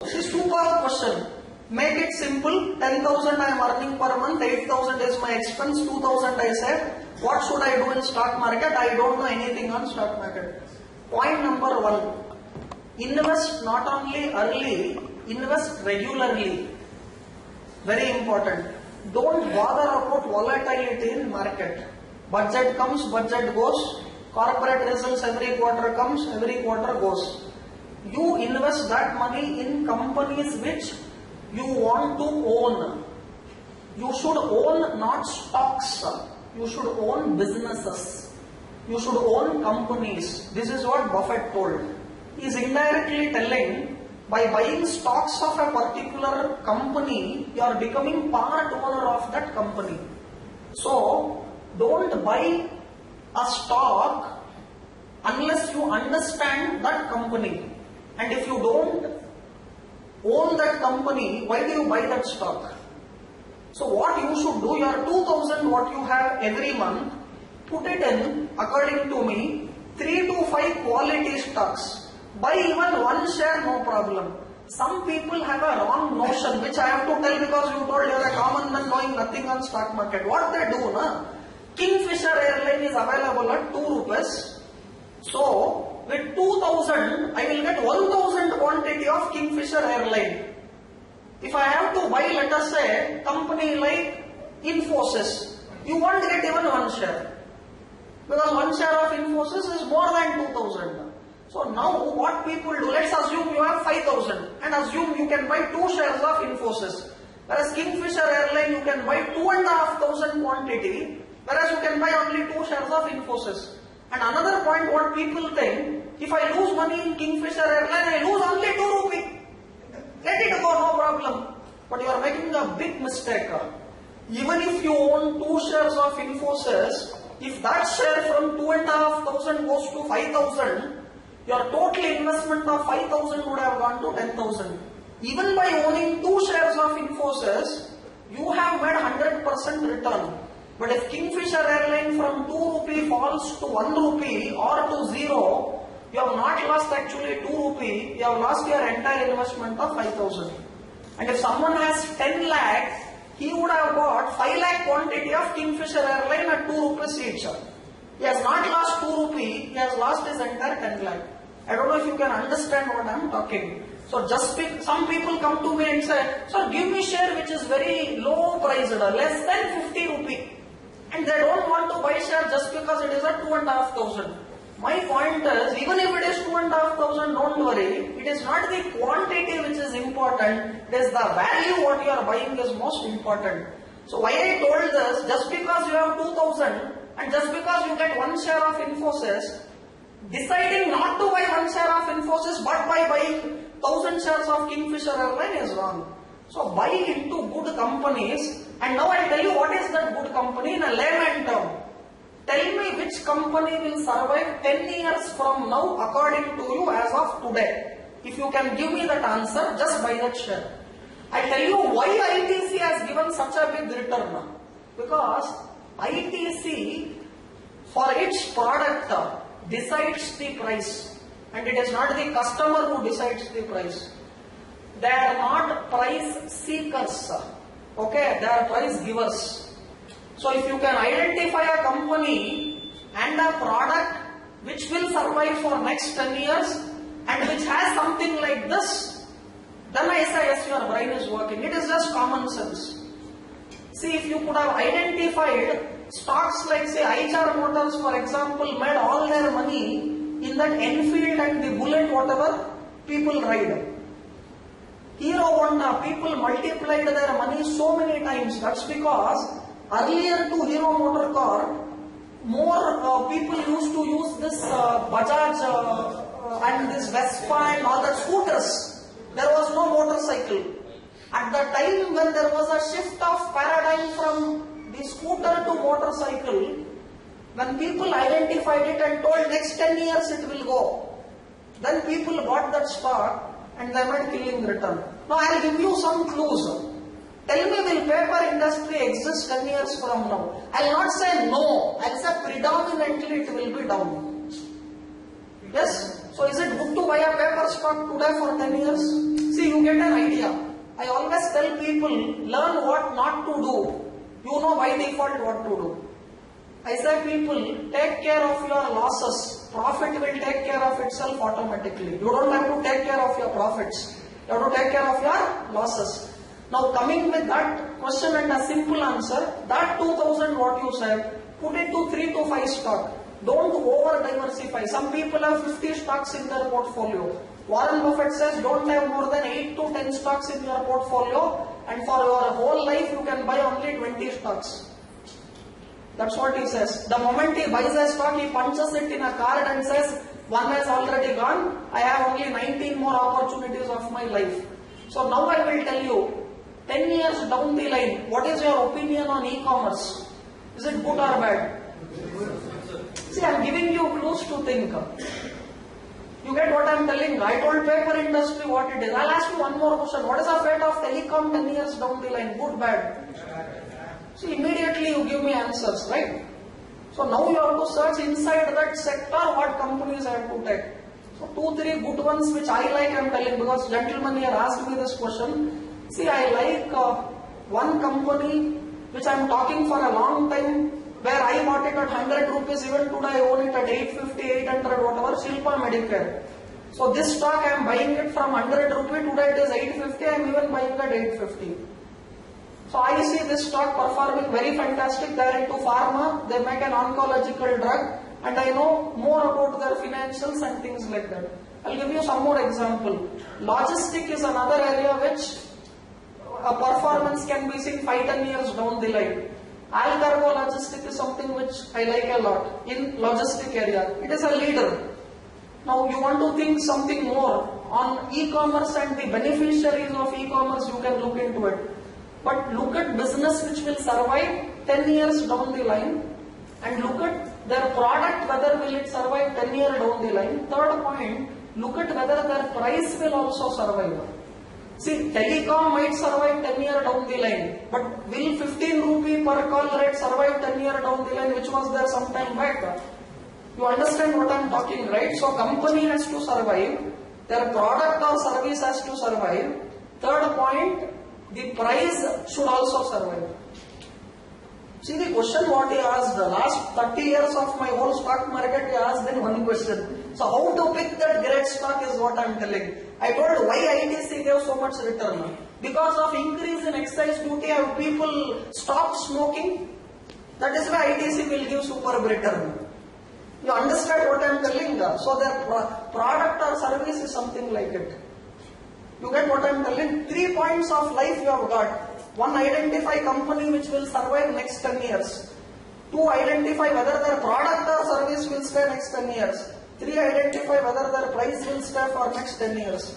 This is super question. Make it simple. 10,000 I am earning per month, 8,000 is my expense, 2,000 I said. What should I do in stock market? I don't know anything on stock market. Point number 1. Invest not only early, invest regularly. Very important. Don't bother about volatility in market. Budget comes, budget goes. Corporate results every quarter comes, every quarter goes. You invest that money in companies which you want to own. You should own not stocks. You should own businesses. You should own companies. This is what Buffett told. He is indirectly telling, by buying stocks of a particular company, you are becoming part owner of that company. So, don't buy a stock unless you understand that company. And if you don't own that company, why do you buy that stock? So what you should do, your 2,000 what you have every month, put it in, according to me, 3 to 5 quality stocks. Buy even one share, no problem. Some people have a wrong notion, which I have to tell because you told you are a common man knowing nothing on stock market. What they do, na? Kingfisher Airline is available at 2 rupees. So, with 2,000, I will get 1,000 quantity of Kingfisher Airline. If I have to buy, let us say, company like Infosys, you won't get even one share. Because one share of Infosys is more than 2,000. So now what people do, let's assume you have 5,000 and assume you can buy 2 shares of Infosys. Whereas Kingfisher Airline you can buy 2,500 quantity, whereas you can buy only 2 shares of Infosys. And another point what people think, if I lose money in Kingfisher Airline, I lose only 2 rupees. Let it go, no problem. But you are making a big mistake. Even if you own 2 shares of Infosys, if that share from 2,500 goes to 5,000, your total investment of 5,000 would have gone to 10,000. Even by owning 2 shares of Infosys, you have made 100% return. But if Kingfisher Airline from 2 rupee falls to 1 rupee or to 0, you have not lost actually 2 rupee, you have lost your entire investment of 5,000. And if someone has 10 lakhs, he would have bought 5 lakh quantity of Kingfisher Airline at 2 rupees each. He has not lost 2 rupee, he has lost his entire 10 lakh. I don't know if you can understand what I am talking. So just some people come to me and say, sir, give me share which is very low priced, less than 50 rupee. And they don't want to buy share just because it is at 2,500. My point is, even if it is 2,500, don't worry. It is not the quantity which is important. It is the value what you are buying is most important. So why I told this, just because you have 2,000 and just because you get 1 share of Infosys, deciding not to buy 1 share of Infosys but by buying 1,000 shares of Kingfisher Airline is wrong. So buy into good companies, and now I tell you what is that good company in a layman term. Tell me which company will survive 10 years from now according to you as of today. If you can give me that answer, just buy that share. I tell you why ITC has given such a big return. Because ITC for its product decides the price, and it is not the customer who decides the price. They are not price seekers, okay, they are price givers. So if you can identify a company and a product which will survive for next 10 years and which has something like this, then I say yes, your brain is working. It is just common sense. See, if you could have identified stocks like say Eicher Motors for example made all their money in that Enfield and the Bullet whatever people ride. Hero Honda, people multiplied their money so many times. That's because earlier to Hero Motor Car, more people used to use this Bajaj and this Vespa and all that scooters. There was no motorcycle. At the time when there was a shift of paradigm from the scooter to motorcycle, when people identified it and told next 10 years it will go, then people bought that stock and they made killing return. Now I will give you some clues. Tell me, will paper industry exist 10 years from now? I will not say no, I will say predominantly it will be down. Yes? So is it good to buy a paper stock today for 10 years? See, you get an idea. I always tell people, learn what not to do. You know by default what to do. I say people, take care of your losses. Profit will take care of itself automatically. You don't have to take care of your profits. You have to take care of your losses. Now coming with that question and a simple answer, that 2000 what you said, put it to 3 to 5 stock. Don't over diversify. Some people have 50 stocks in their portfolio. Warren Buffett says don't have more than 8 to 10 stocks in your portfolio, and for your whole life you can buy only 20 stocks. That's what he says. The moment he buys a stock, he punches it in a card and says, one has already gone, I have only 19 more opportunities of my life. So now I will tell you, 10 years down the line, what is your opinion on e-commerce? Is it good or bad? See, I am giving you clues to think. You get what I am telling? I told paper industry what it is. I'll ask you one more question. What is the fate of telecom 10 years down the line? Good, bad? See, immediately you give me answers, right? So now you have to search inside that sector what companies I have to take. So 2-3 good ones which I like I am telling, because gentleman here asked me this question. See, I like one company which I am talking for a long time, where I bought it at 100 rupees, even today I own it at 850, 800, whatever, Shilpa Medicare. So this stock I am buying it from 100 rupees, today it is 850, I am even buying at 850. So I see this stock performing very fantastic. They are into pharma, they make an oncological drug, and I know more about their financials and things like that. I'll give you some more example. Logistic is another area which a performance can be seen 5-10 years down the line. Alcargo Logistic is something which I like a lot in logistic area. It is a leader. Now you want to think something more on e-commerce and the beneficiaries of e-commerce, you can look into it. But look at business which will survive 10 years down the line, and look at their product, whether will it survive 10 years down the line. Third point, look at whether their price will also survive. See, telecom might survive 10 years down the line, but will 15 rupee per call rate survive 10 years down the line, which was there some time back? You understand what I am talking, right? So company has to survive, their product or service has to survive. Third point, the price should also survive. See, the question what he asked, the last 30 years of my whole stock market, he asked in one question. So how to pick that great stock is what I am telling. I told why ITC gave so much return. Because of increase in excise duty, have people stopped smoking? That is why ITC will give superb return. You understand what I am telling? So their product or service is something like it. You get what I am telling? 3 points of life you have got. 1, identify company which will survive next 10 years. 2, identify whether their product or service will stay next 10 years. 3, identify whether their price will stay for next 10 years.